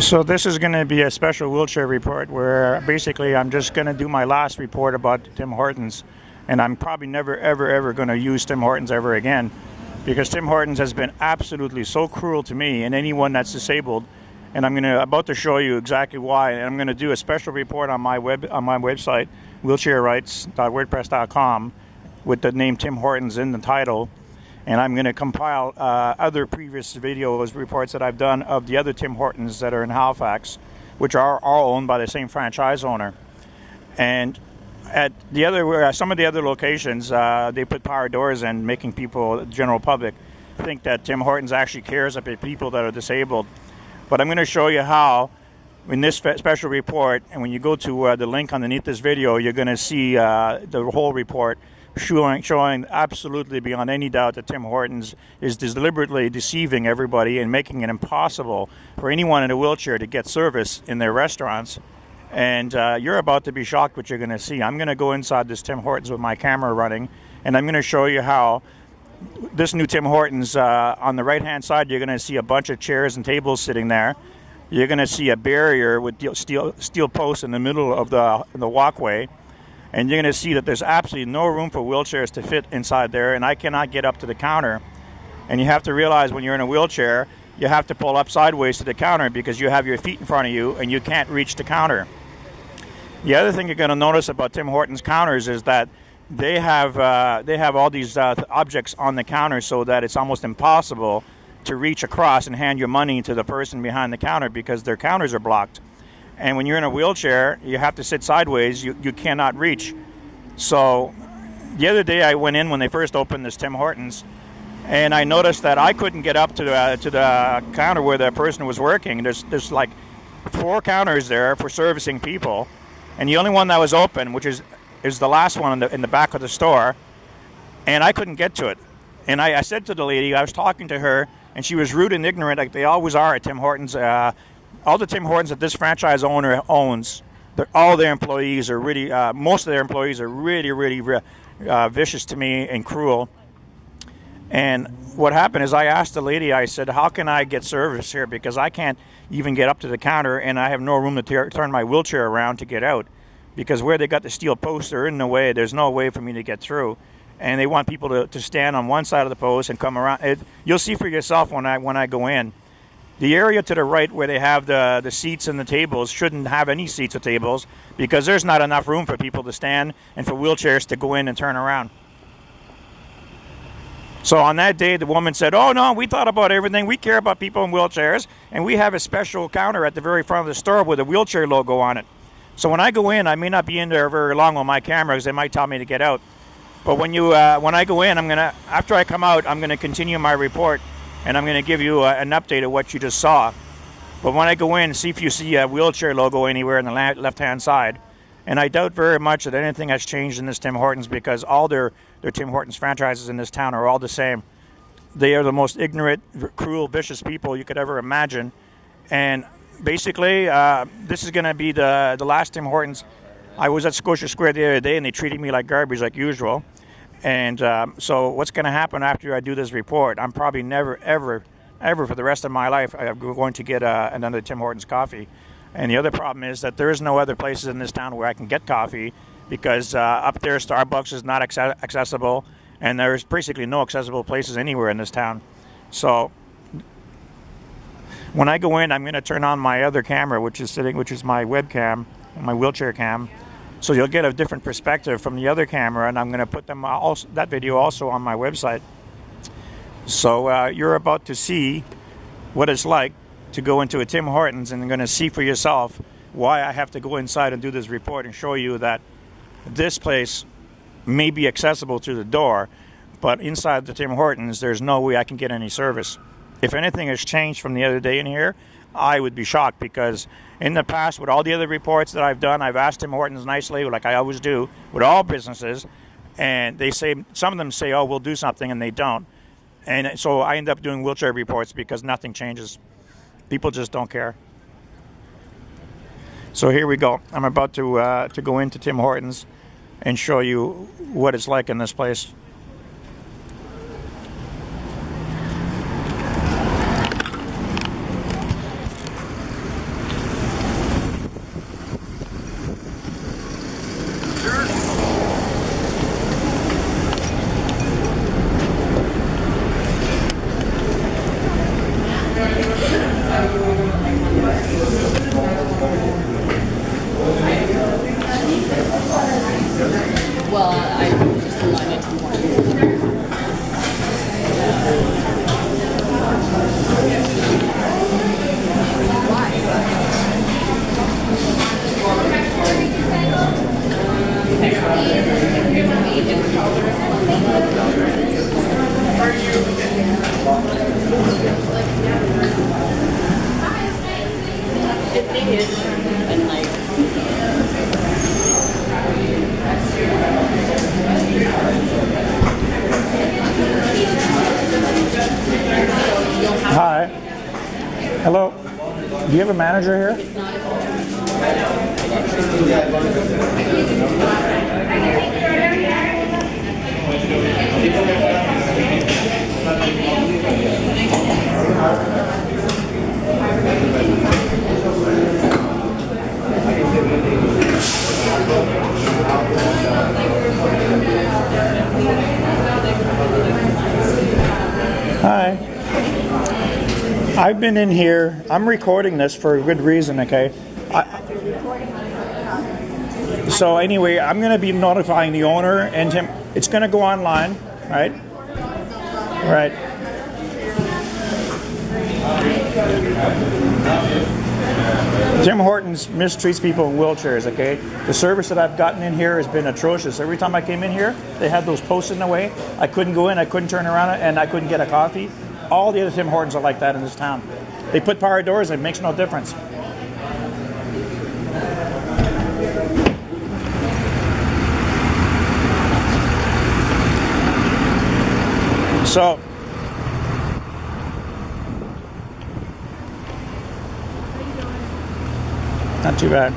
So this is going to be a special wheelchair report where basically I'm just going to do my last report about Tim Hortons, and I'm probably never ever going to use Tim Hortons ever again, because Tim Hortons has been absolutely so cruel to me and anyone that's disabled, and I'm about to show you exactly why. And I'm going to do a special report on my website, wheelchairrights.wordpress.com, with the name Tim Hortons in the title. And I'm going to compile other previous videos, reports that I've done of the other Tim Hortons that are in Halifax, which are all owned by the same franchise owner. And at the other, some of the other locations, they put power doors in, making people, the general public, think that Tim Hortons actually cares about people that are disabled. But I'm going to show you how, in this special report, and when you go to the link underneath this video, you're going to see the whole report, showing absolutely beyond any doubt that Tim Hortons is deliberately deceiving everybody and making it impossible for anyone in a wheelchair to get service in their restaurants. And you're about to be shocked what you're going to see. I'm going to go inside this Tim Hortons with my camera running, and I'm going to show you how this new Tim Hortons, on the right-hand side, you're going to see a bunch of chairs and tables sitting there. You're going to see a barrier with steel posts in the middle of the walkway. And you're going to see that there's absolutely no room for wheelchairs to fit inside there, and I cannot get up to the counter. And you have to realize when you're in a wheelchair, you have to pull up sideways to the counter because you have your feet in front of you and you can't reach the counter. The other thing you're going to notice about Tim Hortons counters is that they have all these objects on the counter so that it's almost impossible to reach across and hand your money to the person behind the counter because their counters are blocked. And when you're in a wheelchair, you have to sit sideways. You cannot reach. So the other day I went in when they first opened this Tim Hortons, and I noticed that I couldn't get up to the counter where the person was working. There's like 4 counters there for servicing people, and the only one that was open, which is the last one in the back of the store, and I couldn't get to it. And I said to the lady, I was talking to her, and she was rude and ignorant like they always are at Tim Hortons. All the Tim Hortons that this franchise owner owns, all their employees are really, most of their employees are really vicious to me and cruel. And what happened is I asked the lady, I said, how can I get service here? Because I can't even get up to the counter and I have no room to turn my wheelchair around to get out. Because where they got the steel posts are in the way, there's no way for me to get through. And they want people to stand on one side of the post and come around. You'll see for yourself when I go in. The area to the right where they have the seats and the tables shouldn't have any seats or tables because there's not enough room for people to stand and for wheelchairs to go in and turn around. So on that day, the woman said, oh no, we thought about everything. We care about people in wheelchairs, and we have a special counter at the very front of the store with a wheelchair logo on it. So when I go in, I may not be in there very long with my camera because they might tell me to get out. But when I go in, after I come out, I'm going to continue my report. And I'm going to give you an update of what you just saw. But when I go in, see if you see a wheelchair logo anywhere on the left-hand side. And I doubt very much that anything has changed in this Tim Hortons because all their Tim Hortons franchises in this town are all the same. They are the most ignorant, cruel, vicious people you could ever imagine. And basically, this is going to be the last Tim Hortons. I was at Scotia Square the other day, and they treated me like garbage like usual. And so what's going to happen after I do this report, I'm probably never, ever for the rest of my life, I'm going to get another Tim Hortons coffee. And the other problem is that there is no other places in this town where I can get coffee because up there Starbucks is not accessible, and there's basically no accessible places anywhere in this town. So when I go in, I'm going to turn on my other camera, which is my webcam, my wheelchair cam. So you'll get a different perspective from the other camera, and I'm going to put that video also on my website. So you're about to see what it's like to go into a Tim Hortons, and you're going to see for yourself why I have to go inside and do this report and show you that this place may be accessible through the door, but inside the Tim Hortons, there's no way I can get any service. If anything has changed from the other day in here, I would be shocked because in the past, with all the other reports that I've done, I've asked Tim Hortons nicely, like I always do, with all businesses, and some of them say, oh, we'll do something, and they don't. And so I end up doing wheelchair reports because nothing changes. People just don't care. So here we go. I'm about to go into Tim Hortons and show you what it's like in this place. Well, I just wanted to the thing is, and like, Hi. Hello. Do you have a manager here? Hi. I've been in here. I'm recording this for a good reason, okay? So anyway, I'm going to be notifying the owner and him. It's going to go online, right? Right. Tim Hortons mistreats people in wheelchairs, okay? The service that I've gotten in here has been atrocious. Every time I came in here, they had those posts in the way. I couldn't go in, I couldn't turn around, and I couldn't get a coffee. All the other Tim Hortons are like that in this town. They put power doors, and it makes no difference. So, not too bad.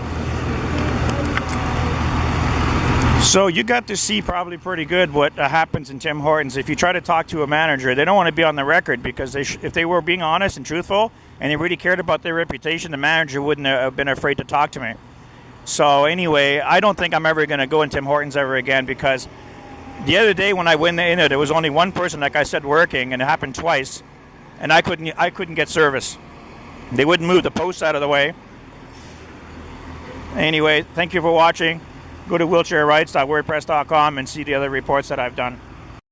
So you got to see probably pretty good what happens in Tim Hortons. If you try to talk to a manager, they don't want to be on the record, because if they were being honest and truthful and they really cared about their reputation, the manager wouldn't have been afraid to talk to me. So anyway, I don't think I'm ever going to go in Tim Hortons ever again, because the other day when I went in there was only one person, like I said, working, and it happened twice, and I couldn't get service. They wouldn't move the posts out of the way. Anyway, thank you for watching. Go to wheelchairrights.wordpress.com and see the other reports that I've done.